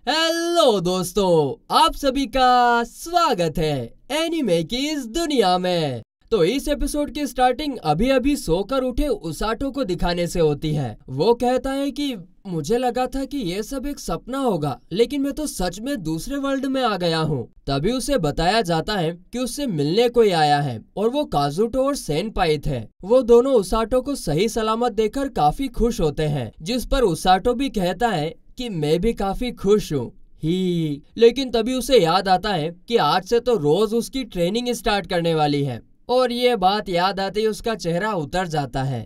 Hello दोस्तों, आप सभी का स्वागत है एनीमे की इस दुनिया में। तो इस एपिसोड की स्टार्टिंग अभी अभी सोकर उठे उसाटो को दिखाने से होती है। वो कहता है कि मुझे लगा था कि ये सब एक सपना होगा, लेकिन मैं तो सच में दूसरे वर्ल्ड में आ गया हूँ। तभी उसे बताया जाता है कि उससे मिलने कोई आया है और वो काजुटो और सेनपाई थे। वो दोनों उसाटो को सही सलामत देखकर काफी खुश होते हैं, जिस पर उसाटो भी कहता है कि मैं भी काफी खुश हूँ ही। लेकिन तभी उसे याद आता है कि आज से तो रोज उसकी ट्रेनिंग स्टार्ट करने वाली है, और ये बात याद आते ही उसका चेहरा उतर जाता है।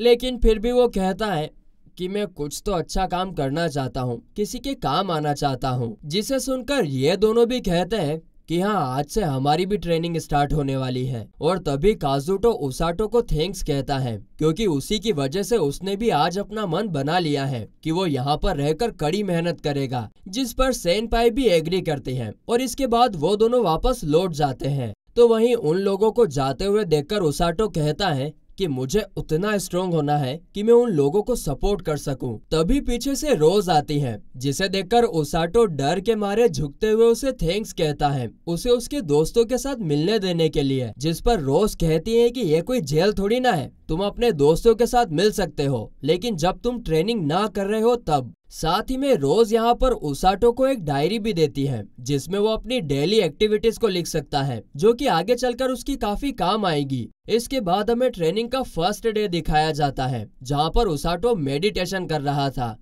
लेकिन फिर भी वो कहता है कि मैं कुछ तो अच्छा काम करना चाहता हूँ, किसी के काम आना चाहता हूँ। जिसे सुनकर ये दोनों भी कहते हैं कि हाँ, आज से हमारी भी ट्रेनिंग स्टार्ट होने वाली है। और तभी काजुटो उसाटो को थैंक्स कहता है, क्योंकि उसी की वजह से उसने भी आज अपना मन बना लिया है कि वो यहाँ पर रहकर कड़ी मेहनत करेगा। जिस पर सेनपाई भी एग्री करती है और इसके बाद वो दोनों वापस लौट जाते हैं। तो वहीं उन लोगों को जाते हुए देखकर उसाटो कहता है कि मुझे उतना स्ट्रोंग होना है कि मैं उन लोगों को सपोर्ट कर सकूं। तभी पीछे से रोज आती है, जिसे देखकर उसाटो डर के मारे झुकते हुए उसे थैंक्स कहता है, उसे उसके दोस्तों के साथ मिलने देने के लिए। जिस पर रोज कहती है कि ये कोई जेल थोड़ी ना है, तुम अपने दोस्तों के साथ मिल सकते हो, लेकिन जब तुम ट्रेनिंग ना कर रहे हो तब। साथ ही में रोज यहाँ पर उसाटो को एक डायरी भी देती है, जिसमें वो अपनी डेली एक्टिविटीज को लिख सकता है, जो कि आगे चलकर उसकी काफी काम आएगी। इसके बाद हमें ट्रेनिंग का फर्स्ट डे दिखाया जाता है, जहाँ पर उसाटो मेडिटेशन कर रहा था।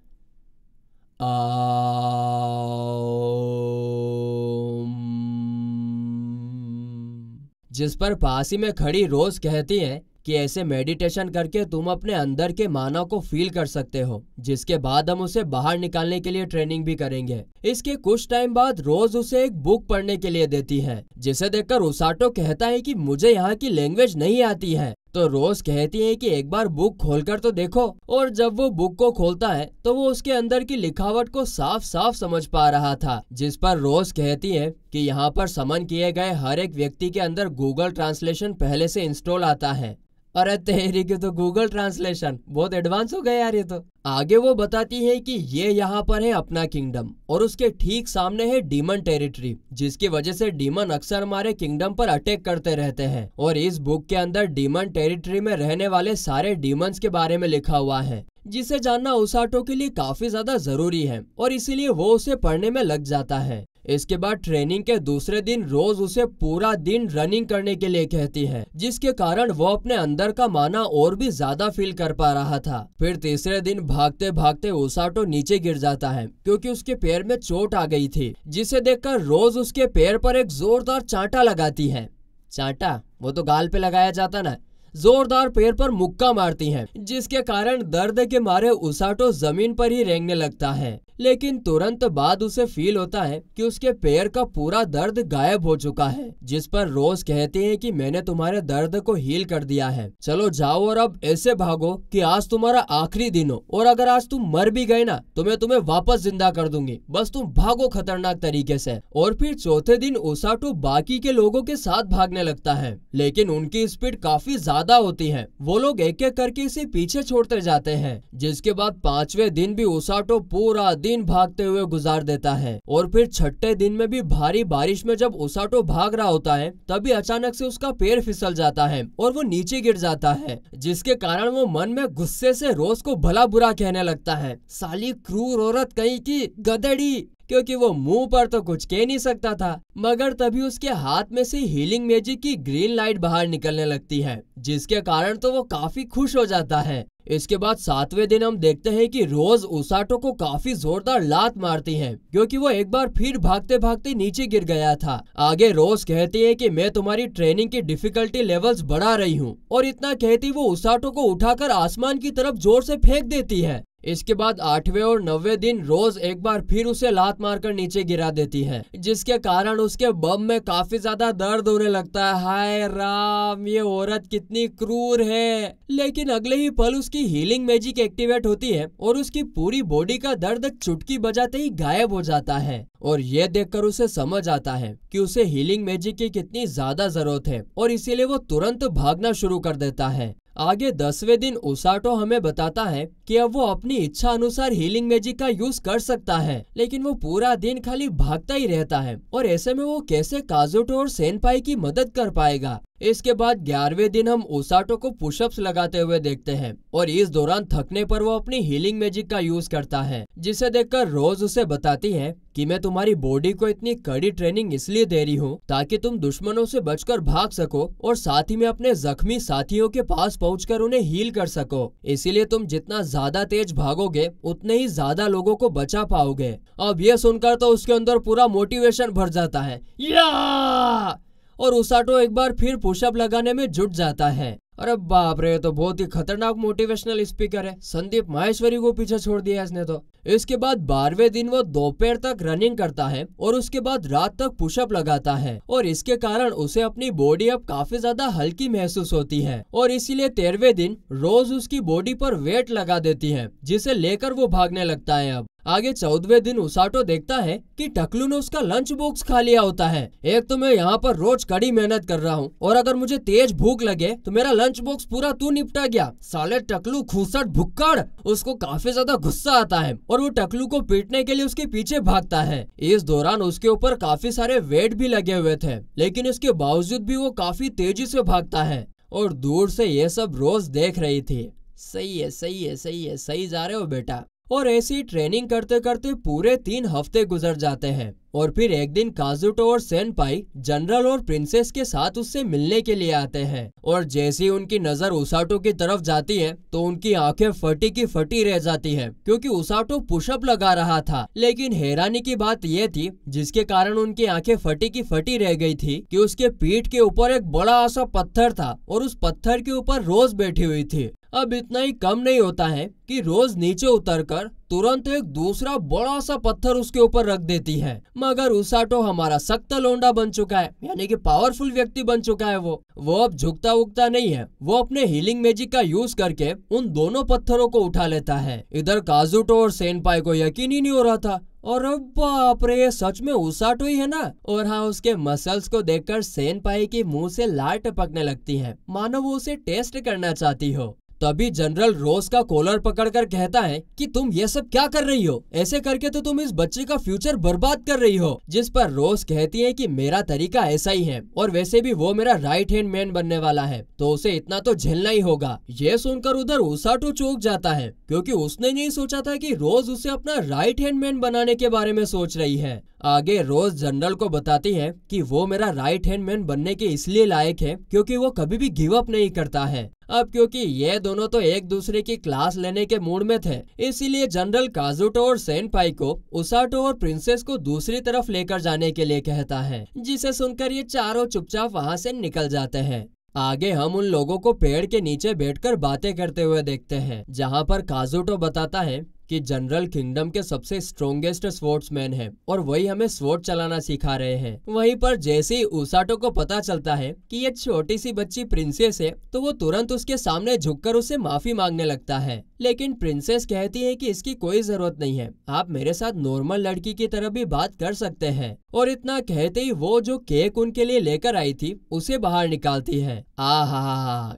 जिस पर पास ही में खड़ी रोज कहती है कि ऐसे मेडिटेशन करके तुम अपने अंदर के मानव को फील कर सकते हो, जिसके बाद हम उसे बाहर निकालने के लिए ट्रेनिंग भी करेंगे। इसके कुछ टाइम बाद रोज उसे एक बुक पढ़ने के लिए देती है, जिसे देखकर उसाटो कहता है कि मुझे यहाँ की लैंग्वेज नहीं आती है। तो रोज कहती है कि एक बार बुक खोलकर तो देखो। और जब वो बुक को खोलता है तो वो उसके अंदर की लिखावट को साफ साफ समझ पा रहा था। जिस पर रोज कहती है कि यहाँ पर समन किए गए हर एक व्यक्ति के अंदर गूगल ट्रांसलेशन पहले से इंस्टॉल आता है। अरे तेरी की तो गूगल ट्रांसलेशन बहुत एडवांस हो गया यार ये तो। आगे वो बताती है कि ये यहाँ पर है अपना किंगडम, और उसके ठीक सामने है डीमन टेरिटरी, जिसकी वजह से डीमन अक्सर हमारे किंगडम पर अटैक करते रहते हैं। और इस बुक के अंदर डीमन टेरिटरी में रहने वाले सारे डीमंस के बारे में लिखा हुआ है, जिसे जानना उसाटो के लिए काफी ज्यादा जरूरी है, और इसीलिए वो उसे पढ़ने में लग जाता है। इसके बाद ट्रेनिंग के दूसरे दिन रोज उसे पूरा दिन रनिंग करने के लिए कहती है, जिसके कारण वो अपने अंदर का माना और भी ज्यादा फील कर पा रहा था। फिर तीसरे दिन भागते भागते उसाटो नीचे गिर जाता है, क्योंकि उसके पैर में चोट आ गई थी। जिसे देखकर रोज उसके पैर पर एक जोरदार चांटा लगाती है। चांटा वो तो गाल पे लगाया जाता ना, जोरदार पैर पर मुक्का मारती हैं, जिसके कारण दर्द के मारे उसाटो जमीन पर ही रेंगने लगता है। लेकिन तुरंत बाद उसे फील होता है कि उसके पैर का पूरा दर्द गायब हो चुका है। जिस पर रोज कहती है कि मैंने तुम्हारे दर्द को हील कर दिया है, चलो जाओ और अब ऐसे भागो कि आज तुम्हारा आखिरी दिन हो, और अगर आज तुम मर भी गए ना तो मैं तुम्हें वापस जिंदा कर दूंगी, बस तुम भागो खतरनाक तरीके से। और फिर चौथे दिन उसाटो बाकी के लोगों के साथ भागने लगता है, लेकिन उनकी स्पीड काफी ज्यादा होती है। वो लोग एक एक करके इसे पीछे छोड़ते जाते हैं। जिसके बाद पांचवें दिन भी उसाटो पूरा दिन भागते हुए गुजार देता है। और फिर छठे दिन में भी भारी बारिश में जब उसाटो भाग रहा होता है, तभी अचानक से उसका पैर फिसल जाता है और वो नीचे गिर जाता है, जिसके कारण वो मन में गुस्से से रोज को भला बुरा कहने लगता है, साली क्रूर औरत कहीं की गधेड़ी, क्योंकि वो मुंह पर तो कुछ कह नहीं सकता था। मगर तभी उसके हाथ में से हीलिंग मैजिक की ग्रीन लाइट बाहर निकलने लगती है, जिसके कारण तो वो काफी खुश हो जाता है। इसके बाद सातवें दिन हम देखते हैं कि रोज उसाटो को काफी जोरदार लात मारती है, क्योंकि वो एक बार फिर भागते भागते नीचे गिर गया था। आगे रोज कहती है कि मैं तुम्हारी ट्रेनिंग की डिफिकल्टी लेवल्स बढ़ा रही हूँ, और इतना कहती वो उसाटो को उठाकर आसमान की तरफ जोर से फेंक देती है। इसके बाद 8वें और 9वें दिन रोज एक बार फिर उसे लात मारकर नीचे गिरा देती है, जिसके कारण उसके बम में काफी ज्यादा दर्द होने लगता है। हाय राम, ये औरत कितनी क्रूर है। लेकिन अगले ही पल उसकी हीलिंग मैजिक एक्टिवेट होती है और उसकी पूरी बॉडी का दर्द चुटकी बजाते ही गायब हो जाता है। और ये देखकर उसे समझ आता है कि उसे हीलिंग मैजिक की कितनी ज्यादा जरूरत है, और इसीलिए वो तुरंत भागना शुरू कर देता है। आगे 10वें दिन उसाटो हमें बताता है कि अब वो अपनी इच्छा अनुसार हीलिंग मैजिक का यूज कर सकता है, लेकिन वो पूरा दिन खाली भागता ही रहता है और ऐसे में वो कैसे काजुटो और सेनपाई की मदद कर पाएगा। इसके बाद 11वें दिन हम उसाटो को पुशअप्स लगाते हुए देखते हैं और इस दौरान थकने पर वो अपनी हीलिंग मैजिक का यूज करता है, जिसे देखकर रोज उसे बताती है कि मैं तुम्हारी बॉडी को इतनी कड़ी ट्रेनिंग इसलिए दे रही हूँ ताकि तुम दुश्मनों से बचकर भाग सको और साथ ही में अपने जख्मी साथियों के पास पहुंचकर उन्हें हील कर सको। इसीलिए तुम जितना ज्यादा तेज भागोगे उतने ही ज्यादा लोगों को बचा पाओगे। अब ये सुनकर तो उसके अंदर पूरा मोटिवेशन भर जाता है या और उसाटो एक बार फिर पुशअप लगाने में जुट जाता है। अरे बाप रे, तो बहुत ही खतरनाक मोटिवेशनल स्पीकर है। संदीप माहेश्वरी को पीछे छोड़ दिया इसने तो। इसके बाद 12वें दिन वो दोपहर तक रनिंग करता है और उसके बाद रात तक पुशअप लगाता है और इसके कारण उसे अपनी बॉडी अब काफी ज्यादा हल्की महसूस होती है और इसीलिए 13वें दिन रोज उसकी बॉडी पर वेट लगा देती है, जिसे लेकर वो भागने लगता है। अब आगे 14वें दिन उसाटो देखता है कि टकलू ने उसका लंच बॉक्स खा लिया होता है। एक तो मैं यहाँ पर रोज कड़ी मेहनत कर रहा हूँ और अगर मुझे तेज भूख लगे तो मेरा लंच बॉक्स पूरा तू निपटा गया। साले टकलू खूसट भुक्कड़। उसको काफी ज्यादा गुस्सा आता है और वो टकलू को पीटने के लिए उसके पीछे भागता है। इस दौरान उसके ऊपर काफी सारे वेट भी लगे हुए थे, लेकिन इसके बावजूद भी वो काफी तेजी से भागता है और दूर से ये सब रोज देख रही थी। सही है, सही है, सही है, सही जा रहे हो बेटा। और ऐसी ट्रेनिंग करते करते पूरे 3 हफ्ते गुजर जाते हैं और फिर एक दिन काजुटो और सेनपाई जनरल और प्रिंसेस के साथ उससे मिलने के लिए आते हैं और जैसे ही उनकी नजर उसाटो की तरफ जाती है तो उनकी आंखें फटी की फटी रह जाती है, क्योंकि उसाटो पुशअप लगा रहा था। लेकिन हैरानी की बात यह थी, जिसके कारण उनकी आंखें फटी की फटी रह गई थी, कि उसके पीठ के ऊपर एक बड़ा सा पत्थर था और उस पत्थर के ऊपर रोज बैठी हुई थी। अब इतना ही कम नहीं होता है कि रोज नीचे उतरकर तुरंत एक दूसरा बड़ा सा पत्थर उसके ऊपर रख देती है। मगर उसाटो हमारा सख्त लोंडा बन चुका है, यानी कि पावरफुल व्यक्ति बन चुका है। वो अब झुकता उगता नहीं है। वो अपने हीलिंग मैजिक का यूज करके उन दोनों पत्थरों को उठा लेता है। इधर काजुटो और सेनपाई को यकीन ही नहीं हो रहा था और अब बाप रे, सच में उसाटो ही है ना। और हाँ, उसके मसल्स को देखकर सेनपाई के मुंह से लार टपकने लगती है, मानो वो उसे टेस्ट करना चाहती हो। तभी जनरल रोज का कॉलर पकड़कर कहता है कि तुम ये सब क्या कर रही हो, ऐसे करके तो तुम इस बच्चे का फ्यूचर बर्बाद कर रही हो। जिस पर रोज कहती है कि मेरा तरीका ऐसा ही है और वैसे भी वो मेरा राइट हैंड मैन बनने वाला है, तो उसे इतना तो झेलना ही होगा। ये सुनकर उधर उसाटो चौंक जाता है, क्योंकि उसने नहीं सोचा था कि रोज उसे अपना राइट हैंड मैन बनाने के बारे में सोच रही है। आगे रोज जनरल को बताती है कि वो मेरा राइट हैंड मैन बनने के इसलिए लायक है क्योंकि वो कभी भी गिव अप नहीं करता है। अब क्योंकि ये दोनों तो एक दूसरे की क्लास लेने के मूड में थे, इसीलिए जनरल काजुटो और सेनपाई को उसाटो और प्रिंसेस को दूसरी तरफ लेकर जाने के लिए कहता है, जिसे सुनकर ये चारों चुपचाप वहाँ से निकल जाते हैं। आगे हम उन लोगों को पेड़ के नीचे बैठकर बातें करते हुए देखते हैं, जहाँ पर काजुटो बताता है कि जनरल किंगडम के सबसे स्ट्रॉन्गेस्ट स्पोर्ट्समैन है और वही हमें स्वॉर्ड चलाना सिखा रहे हैं। वहीं पर जैसे ही उसाटो को पता चलता है कि ये छोटी सी बच्ची प्रिंसेस है, तो वो तुरंत उसके सामने झुककर उससे माफी मांगने लगता है। लेकिन प्रिंसेस कहती है कि इसकी कोई जरूरत नहीं है, आप मेरे साथ नॉर्मल लड़की की तरह भी बात कर सकते हैं। और इतना कहते ही वो जो केक उनके लिए लेकर आई थी उसे बाहर निकालती है। आहा,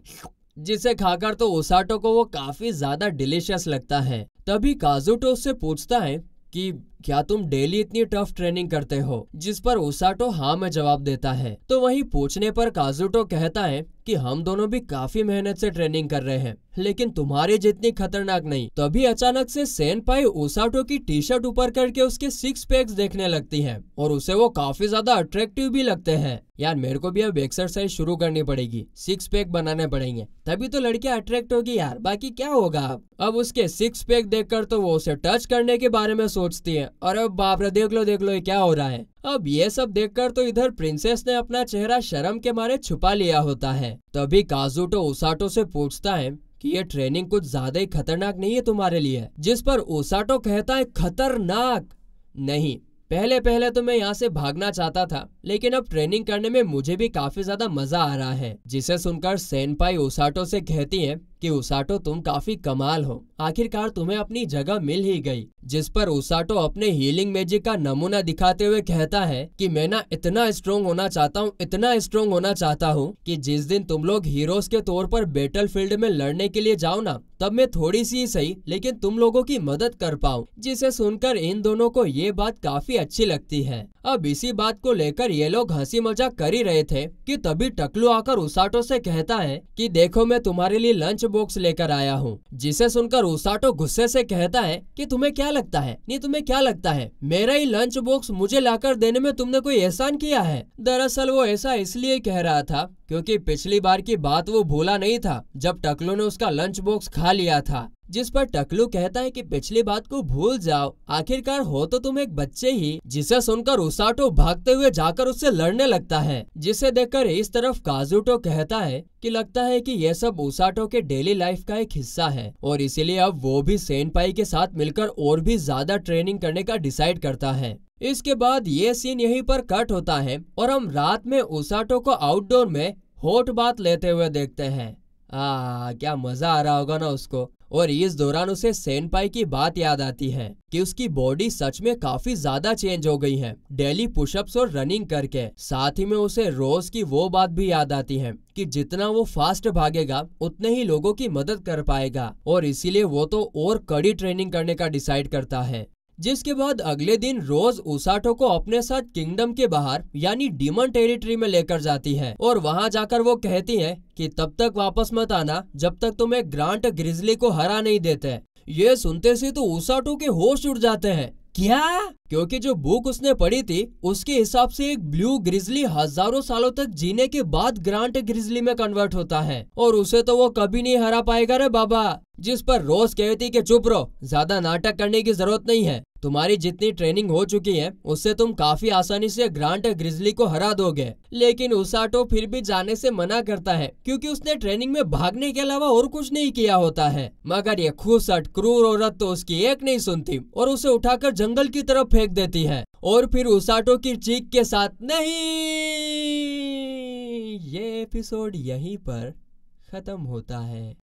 जिसे खाकर तो उसाटो को वो काफी ज्यादा डिलीशियस लगता है। तभी काजुटो उससे पूछता है कि क्या तुम डेली इतनी टफ ट्रेनिंग करते हो, जिस पर उसाटो हाँ में जवाब देता है। तो वही पूछने पर काजुटो कहता है कि हम दोनों भी काफी मेहनत से ट्रेनिंग कर रहे हैं, लेकिन तुम्हारी जितनी खतरनाक नहीं। तभी अचानक से सेनपाई उसाटो की टी शर्ट ऊपर करके उसके 6 पैक्स देखने लगती है और उसे वो काफी ज्यादा अट्रैक्टिव भी लगते हैं। यार मेरे को भी अब एक्सरसाइज शुरू करनी पड़ेगी, 6 पैक बनाने पड़ेंगे, तभी तो लड़कियां अट्रैक्ट होगी यार, बाकी क्या होगा। अब उसके 6 पैक देखकर तो वो उसे टच करने के बारे में सोचती है। अरे बाप रे, देख लो ये क्या हो रहा है। अब ये सब देखकर तो इधर प्रिंसेस ने अपना चेहरा शर्म के मारे छुपा लिया होता है। तभी काजुटो उसाटो से पूछता है कि ये ट्रेनिंग कुछ ज्यादा ही खतरनाक नहीं है तुम्हारे लिए, जिस पर उसाटो कहता है खतरनाक नहीं, पहले तो मैं यहाँ से भागना चाहता था, लेकिन अब ट्रेनिंग करने में मुझे भी काफी ज्यादा मजा आ रहा है। जिसे सुनकर सेनपाई उसाटो से कहती है कि उसाटो तुम काफी कमाल हो, आखिरकार तुम्हें अपनी जगह मिल ही गई। जिस पर उसाटो अपने हीलिंग मैजिक का नमूना दिखाते हुए कहता है कि मैं ना इतना स्ट्रोंग होना चाहता हूँ, इतना स्ट्रोंग होना चाहता हूँ कि जिस दिन तुम लोग हीरोज के तौर पर बैटल फील्ड में लड़ने के लिए जाओ ना, तब मैं थोड़ी सी सही लेकिन तुम लोगों की मदद कर पाऊँ। जिसे सुनकर इन दोनों को ये बात काफी अच्छी लगती है। अब इसी बात को लेकर ये लोग हंसी मजाक कर ही रहे थे कि तभी टकलू आकर उसाटो से कहता है कि देखो मैं तुम्हारे लिए लंच बॉक्स लेकर आया हूँ। जिसे सुनकर उसाटो गुस्से से कहता है कि तुम्हें क्या लगता है, नहीं तुम्हें क्या लगता है मेरा ही लंच बॉक्स मुझे लाकर देने में तुमने कोई एहसान किया है। दरअसल वो ऐसा इसलिए कह रहा था क्योंकि पिछली बार की बात वो भूला नहीं था जब टकलू ने उसका लंच बॉक्स खा लिया था। जिस पर टकलू कहता है कि पिछली बात को भूल जाओ, आखिरकार हो तो तुम एक बच्चे ही। जिसे सुनकर उसाटो भागते हुए जाकर उससे लड़ने लगता है। जिसे देखकर इस तरफ काजुटो कहता है कि लगता है कि यह सब उसाटो के डेली लाइफ का एक हिस्सा है और इसीलिए अब वो भी सेनपाई के साथ मिलकर और भी ज्यादा ट्रेनिंग करने का डिसाइड करता है। इसके बाद ये सीन यहीं पर कट होता है और हम रात में उसाटो को आउटडोर में हॉट बात लेते हुए देखते हैं। क्या मजा आ रहा होगा ना उसको। और इस दौरान उसे सेनपाई की बात याद आती है कि उसकी बॉडी सच में काफी ज्यादा चेंज हो गई है डेली पुशअप्स और रनिंग करके। साथ ही में उसे रोज की वो बात भी याद आती है कि जितना वो फास्ट भागेगा उतने ही लोगों की मदद कर पाएगा और इसीलिए वो तो और कड़ी ट्रेनिंग करने का डिसाइड करता है। जिसके बाद अगले दिन रोज उसाटो को अपने साथ किंगडम के बाहर यानी डीमन टेरिटरी में लेकर जाती है और वहां जाकर वो कहती है कि तब तक वापस मत आना जब तक तुम्हें ग्रांट ग्रिजली को हरा नहीं देते। ये सुनते से तो उसाटो के होश उड़ जाते हैं। क्या? क्योंकि जो बुक उसने पढ़ी थी उसके हिसाब से एक ब्लू ग्रिजली हजारों सालों तक जीने के बाद ग्रांट ग्रिजली में कन्वर्ट होता है और उसे तो वो कभी नहीं हरा पाएगा रे बाबा। जिस पर रोज कहती कि चुप रहो, ज्यादा नाटक करने की जरूरत नहीं है, तुम्हारी जितनी ट्रेनिंग हो चुकी है उससे तुम काफी आसानी से ग्रांट ग्रिजली को हरा दोगे। लेकिन उसाटो फिर भी जाने से मना करता है क्योंकि उसने ट्रेनिंग में भागने के अलावा और कुछ नहीं किया होता है। मगर ये खूसट क्रूर औरत तो उसकी एक नहीं सुनती और उसे उठाकर जंगल की तरफ फेंक देती है और फिर उसाटो की चीख के साथ नहीं। ये एपिसोड यहीं पर खत्म होता है।